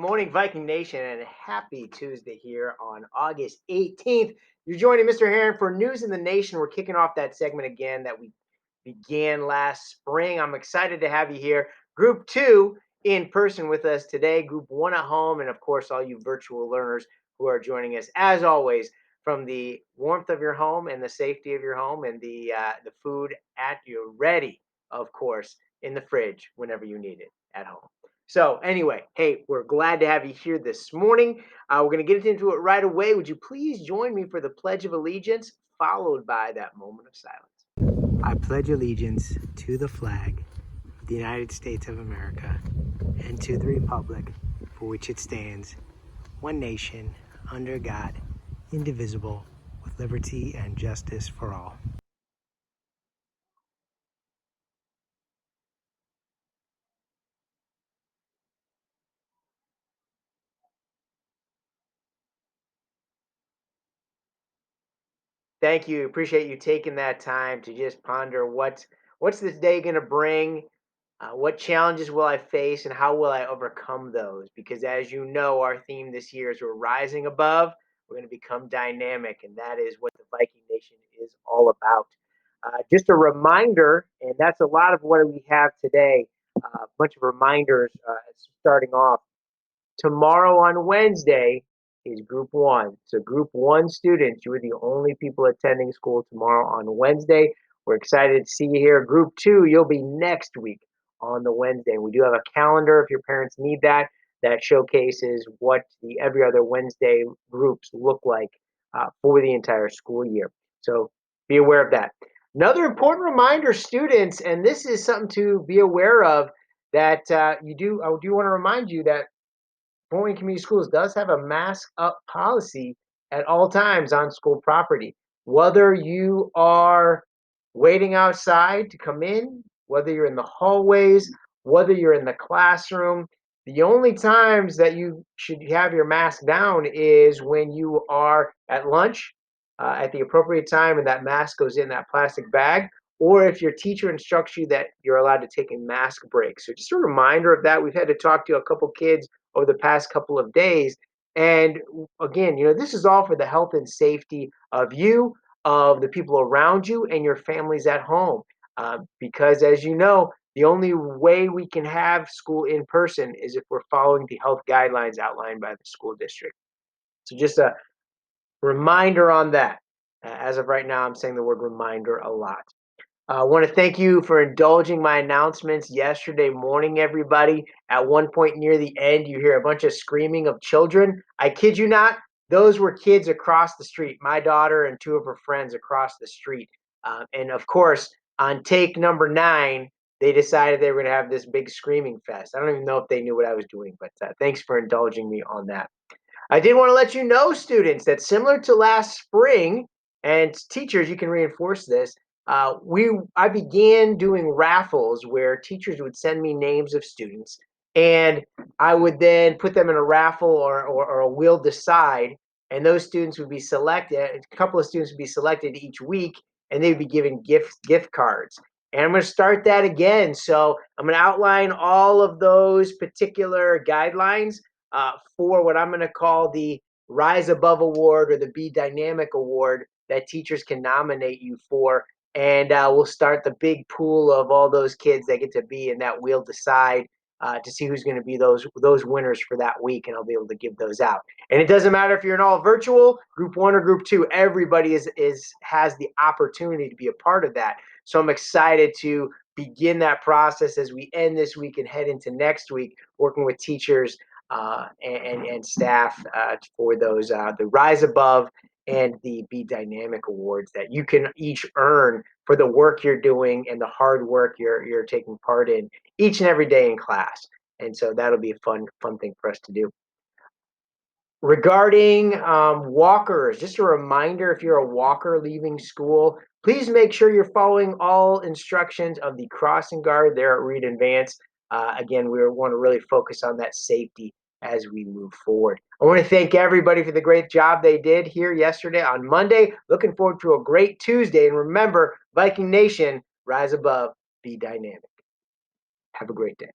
morning, Viking Nation, and happy Tuesday here on August 18th. You're joining Mr. Heron for News in the Nation. We're kicking off that segment again that we began last spring. I'm excited to have you here. Group 2 in person with us today, Group 1 at home, and of course, all you virtual learners who are joining us, as always, from the warmth of your home and the safety of your home and the food at you ready, of course, in the fridge whenever you need it at home. So anyway, hey, we're glad to have you here this morning. We're going to get into it right away. Would you please join me for the Pledge of Allegiance, followed by that moment of silence? I pledge allegiance to the flag of the United States of America and to the republic for which it stands, one nation, under God, indivisible, with liberty and justice for all. Thank you. Appreciate you taking that time to just ponder what's this day going to bring, what challenges will I face, and how will I overcome those? Because as you know, our theme this year is we're rising above. We're going to become dynamic, and that is what the Viking Nation is all about. Just a reminder, and that's a lot of what we have today. A bunch of reminders starting off. Tomorrow on Wednesday is Group 1. So Group 1 students, you are the only people attending school tomorrow on Wednesday. We're excited to see you here. Group 2, you'll be next week on the Wednesday. We do have a calendar if your parents need that showcases what the every other Wednesday groups look like for the entire school year. So be aware of that. Another important reminder, students, and this is something to be aware of, that I do want to remind you that Fort Wayne Community Schools does have a mask up policy at all times on school property. Whether you are waiting outside to come in, whether you're in the hallways, whether you're in the classroom, the only times that you should have your mask down is when you are at lunch at the appropriate time and that mask goes in that plastic bag, or if your teacher instructs you that you're allowed to take a mask break. So just a reminder of that. We've had to talk to a couple kids over the past couple of days. And again, this is all for the health and safety of you, of the people around you, and your families at home. Because as you know, the only way we can have school in person is if we're following the health guidelines outlined by the school district. So just a reminder on that. As of right now, I'm saying the word reminder a lot. I want to thank you for indulging my announcements yesterday morning, everybody. At one point near the end, you hear a bunch of screaming of children. I kid you not, those were kids across the street, my daughter and two of her friends across the street. And of course, on take number 9, they decided they were going to have this big screaming fest. I don't even know if they knew what I was doing, but thanks for indulging me on that. I did want to let you know, students, that similar to last spring, and teachers, you can reinforce this. I began doing raffles where teachers would send me names of students, and I would then put them in a raffle or a will decide, and those students would be selected. A couple of students would be selected each week, and they would be given gift cards. And I'm going to start that again. So I'm going to outline all of those particular guidelines for what I'm going to call the Rise Above Award or the Be Dynamic Award that teachers can nominate you for. And we'll start the big pool of all those kids that get to be in that We'll Decide to see who's going to be those winners for that week, and I'll be able to give those out. And it doesn't matter if you're in all virtual, Group 1 or Group 2. Everybody has the opportunity to be a part of that. So I'm excited to begin that process as we end this week and head into next week, working with teachers and staff for those the Rise Above and the Be Dynamic Awards that you can each earn for the work you're doing and the hard work you're taking part in each and every day in class. And so that'll be a fun thing for us to do. Regarding walkers, just a reminder, if you're a walker leaving school, please make sure you're following all instructions of the crossing guard there at Reed Advance. Again, we want to really focus on that safety as we move forward. I want to thank everybody for the great job they did here yesterday on Monday. Looking forward to a great Tuesday. And remember, Viking Nation, rise above, be dynamic. Have a great day.